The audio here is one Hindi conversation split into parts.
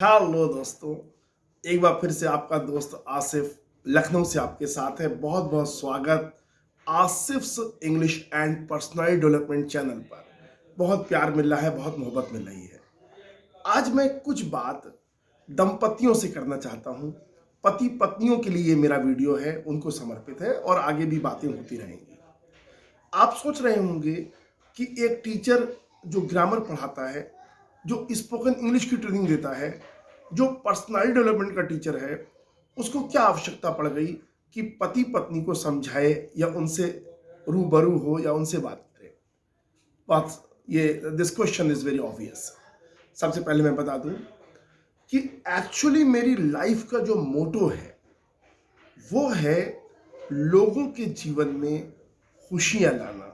हेलो दोस्तों, एक बार फिर से आपका दोस्त आसिफ लखनऊ से आपके साथ है। बहुत बहुत स्वागत Asif's English and personal development channel पर। बहुत प्यार मिल रहा है, बहुत मोहब्बत मिल रही है। आज मैं कुछ बात दंपतियों से करना चाहता हूँ। पति पत्नियों के लिए ये मेरा वीडियो है, उनको समर्पित है और आगे भी बातें होती रहेंगी। आप सोच रहे होंगे कि एक टीचर जो ग्रामर पढ़ाता है, जो स्पोकन इंग्लिश की ट्रेनिंग देता है, जो पर्सनालिटी डेवलपमेंट का टीचर है, उसको क्या आवश्यकता पड़ गई कि पति पत्नी को समझाए या उनसे रूबरू हो या उनसे बात करे। बात ये this question is very obvious. सबसे पहले मैं बता दूं कि एक्चुअली मेरी लाइफ का जो मोटो है वो है लोगों के जीवन में खुशियां लाना,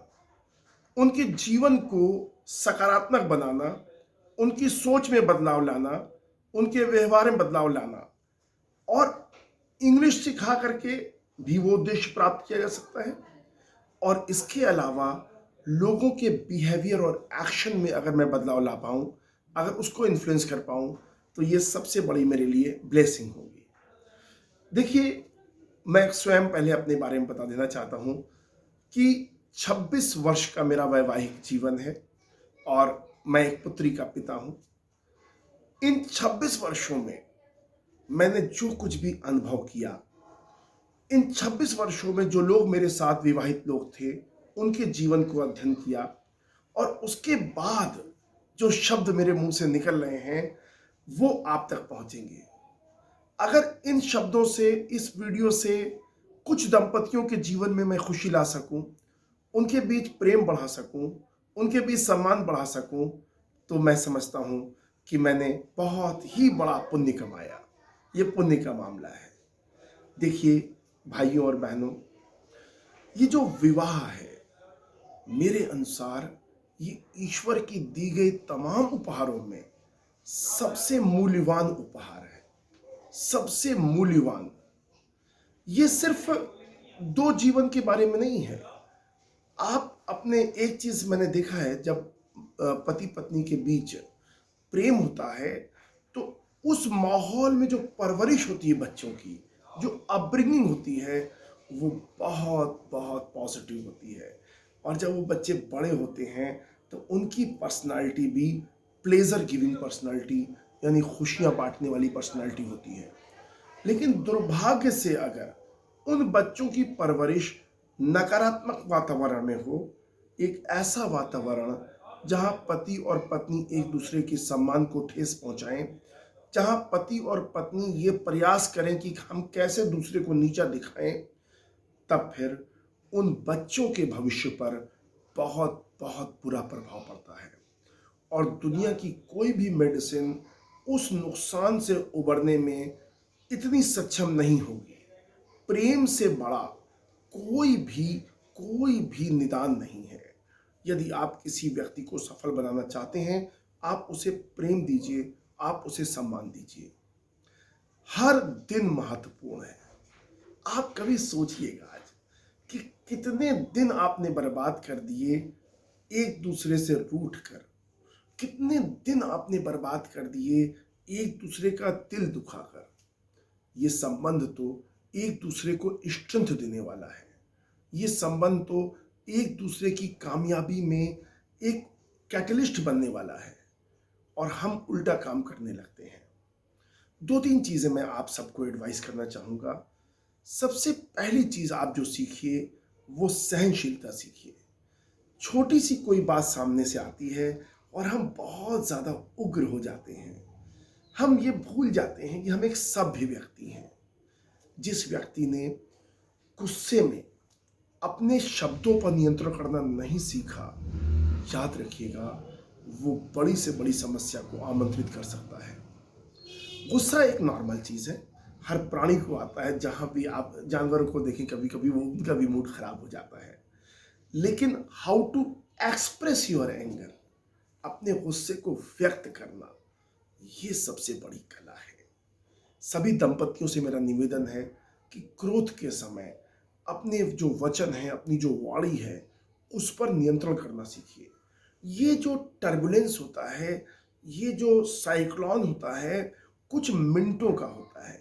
उनके जीवन को सकारात्मक बनाना, उनकी सोच में बदलाव लाना, उनके व्यवहार में बदलाव लाना। और इंग्लिश सिखा करके भी वो उद्देश्य प्राप्त किया जा सकता है। और इसके अलावा लोगों के बिहेवियर और एक्शन में अगर मैं बदलाव ला पाऊं, अगर उसको इन्फ्लुएंस कर पाऊं, तो ये सबसे बड़ी मेरे लिए ब्लेसिंग होगी। देखिए, मैं स्वयं पहले अपने बारे में बता देना चाहता हूं कि 26 वर्ष का मेरा वैवाहिक जीवन है और मैं एक पुत्री का पिता हूं। इन 26 वर्षों में मैंने जो कुछ भी अनुभव किया, इन 26 वर्षों में जो लोग मेरे साथ विवाहित लोग थे, उनके जीवन को अध्ययन किया और उसके बाद जो शब्द मेरे मुंह से निकल रहे हैं वो आप तक पहुंचेंगे। अगर इन शब्दों से, इस वीडियो से कुछ दंपतियों के जीवन में मैं खुशी ला सकूं, उनके बीच प्रेम बढ़ा सकूं, उनके बीच सम्मान बढ़ा सकूं, तो मैं समझता हूं कि मैंने बहुत ही बड़ा पुण्य कमाया। ये पुण्य का मामला है। देखिए भाइयों और बहनों, ये जो विवाह है, मेरे अनुसार ये ईश्वर की दी गई तमाम उपहारों में सबसे मूल्यवान उपहार है। सबसे मूल्यवान। ये सिर्फ दो जीवन के बारे में नहीं है। आप अपने एक चीज मैंने देखा है, जब पति पत्नी के बीच प्रेम होता है तो उस माहौल में जो परवरिश होती है बच्चों की, जो अपब्रिंगिंग होती है, वो बहुत बहुत पॉजिटिव होती है। और जब वो बच्चे बड़े होते हैं तो उनकी पर्सनालिटी भी प्लेजर गिविंग पर्सनालिटी, यानी खुशियां बांटने वाली पर्सनालिटी होती है। लेकिन दुर्भाग्य से अगर उन बच्चों की परवरिश नकारात्मक वातावरण में हो, एक ऐसा वातावरण जहां पति और पत्नी एक दूसरे के सम्मान को ठेस पहुंचाएं, जहां पति और पत्नी ये प्रयास करें कि हम कैसे दूसरे को नीचा दिखाएं, तब फिर उन बच्चों के भविष्य पर बहुत बहुत बुरा प्रभाव पड़ता है। और दुनिया की कोई भी मेडिसिन उस नुकसान से उबरने में इतनी सक्षम नहीं होगी। प्रेम से बड़ा कोई भी निदान नहीं है। यदि आप किसी व्यक्ति को सफल बनाना चाहते हैं, आप उसे प्रेम दीजिए, आप उसे सम्मान दीजिए। हर दिन महत्वपूर्ण है। आप कभी सोचिएगा आज कि कितने दिन आपने बर्बाद कर दिए एक दूसरे से रूठ कर, कितने दिन आपने बर्बाद कर दिए एक दूसरे का दिल दुखाकर। ये संबंध तो एक दूसरे को स्ट्रेंथ देने वाला है। ये संबंध तो एक दूसरे की कामयाबी में एक कैटलिस्ट बनने वाला है। और हम उल्टा काम करने लगते हैं। दो तीन चीजें मैं आप सबको एडवाइस करना चाहूंगा। सबसे पहली चीज आप जो सीखिए वो सहनशीलता सीखिए। छोटी सी कोई बात सामने से आती है और हम बहुत ज्यादा उग्र हो जाते हैं। हम ये भूल जाते हैं कि हम एक सभ्य व्यक्ति हैं। जिस व्यक्ति ने गुस्से में अपने शब्दों पर नियंत्रण करना नहीं सीखा, याद रखिएगा वो बड़ी से बड़ी समस्या को आमंत्रित कर सकता है। गुस्सा एक नॉर्मल चीज है, हर प्राणी को आता है। जहां भी आप जानवरों को देखें, कभी कभी वो उनका भी मूड खराब हो जाता है। लेकिन how to express your anger, अपने गुस्से को व्यक्त करना, ये सबसे बड़ी कला है। सभी दंपतियों से मेरा निवेदन है कि क्रोध के समय अपने जो वचन है, अपनी जो वाणी है, उस पर नियंत्रण करना सीखिए। ये जो टर्बुलेंस होता है, ये जो साइक्लोन होता है, कुछ मिनटों का होता है,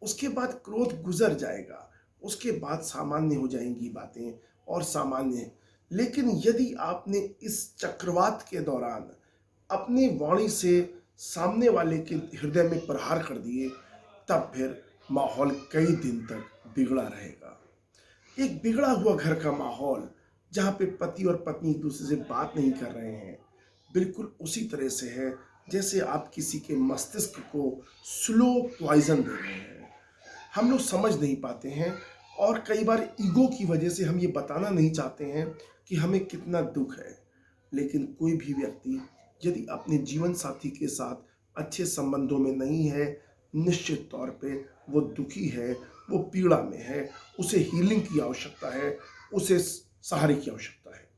उसके बाद क्रोध गुजर जाएगा, उसके बाद सामान्य हो जाएंगी बातें और सामान्य। लेकिन यदि आपने इस चक्रवात के दौरान अपनी वाणी से सामने वाले के हृदय में प्रहार कर दिए, तब फिर माहौल कई दिन तक बिगड़ा रहेगा। एक बिगड़ा हुआ घर का माहौल, जहाँ पे पति और पत्नी एक दूसरे से बात नहीं कर रहे हैं, बिल्कुल उसी तरह से है जैसे आप किसी के मस्तिष्क को स्लो पॉइजन दे रहे हैं। हम लोग समझ नहीं पाते हैं और कई बार ईगो की वजह से हम ये बताना नहीं चाहते हैं कि हमें कितना दुख है। लेकिन कोई भी व्यक्ति यदि अपने जीवन साथी के साथ अच्छे संबंधों में नहीं है, निश्चित तौर पे वो दुखी है, वो पीड़ा में है, उसे हीलिंग की आवश्यकता है, उसे सहारे की आवश्यकता है।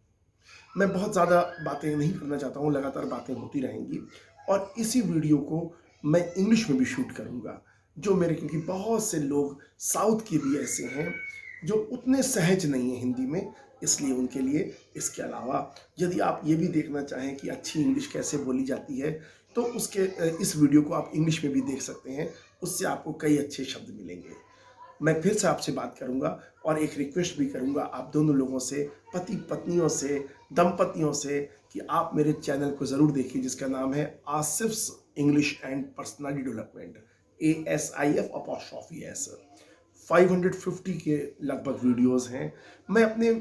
मैं बहुत ज़्यादा बातें नहीं करना चाहता हूँ, लगातार बातें होती रहेंगी और इसी वीडियो को मैं इंग्लिश में भी शूट करूँगा, जो मेरे, क्योंकि बहुत से लोग साउथ के भी ऐसे हैं जो उतने सहज नहीं हैं हिंदी में, इसलिए उनके लिए। इसके अलावा यदि आप ये भी देखना चाहें कि अच्छी इंग्लिश कैसे बोली जाती है, तो उसके इस वीडियो को आप इंग्लिश में भी देख सकते हैं, उससे आपको कई अच्छे शब्द मिलेंगे। मैं फिर से आपसे बात करूंगा और एक रिक्वेस्ट भी करूंगा आप दोनों लोगों से, पति पत्नियों से, दंपतियों से, कि आप मेरे चैनल को ज़रूर देखिए जिसका नाम है Asif's English and personality development, ASIF''S। 550 के लगभग वीडियोस हैं। मैं अपने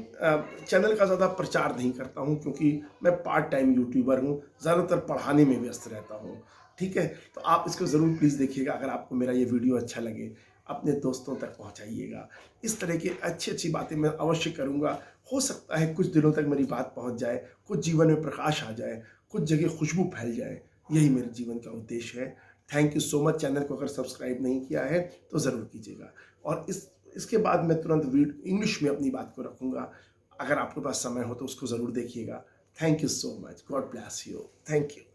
चैनल का ज़्यादा प्रचार नहीं करता हूं क्योंकि मैं पार्ट टाइम यूट्यूबर हूं, ज़्यादातर पढ़ाने में व्यस्त रहता हूं। ठीक है, तो आप इसको ज़रूर प्लीज़ देखिएगा। अगर आपको मेरा ये वीडियो अच्छा लगे, अपने दोस्तों तक पहुंचाइएगा। इस तरह की अच्छी अच्छी बातें मैं अवश्य करूंगा। हो सकता है कुछ दिनों तक मेरी बात पहुंच जाए, कुछ जीवन में प्रकाश आ जाए, कुछ जगह खुशबू फैल जाए। यही मेरे जीवन का उद्देश्य है। Thank you so much. Channel को अगर सब्सक्राइब नहीं किया है तो ज़रूर कीजिएगा। और इसके बाद मैं तुरंत इंग्लिश में अपनी बात को रखूँगा। अगर आपके पास समय हो तो उसको ज़रूर देखिएगा। Thank you so much. God bless you. Thank you.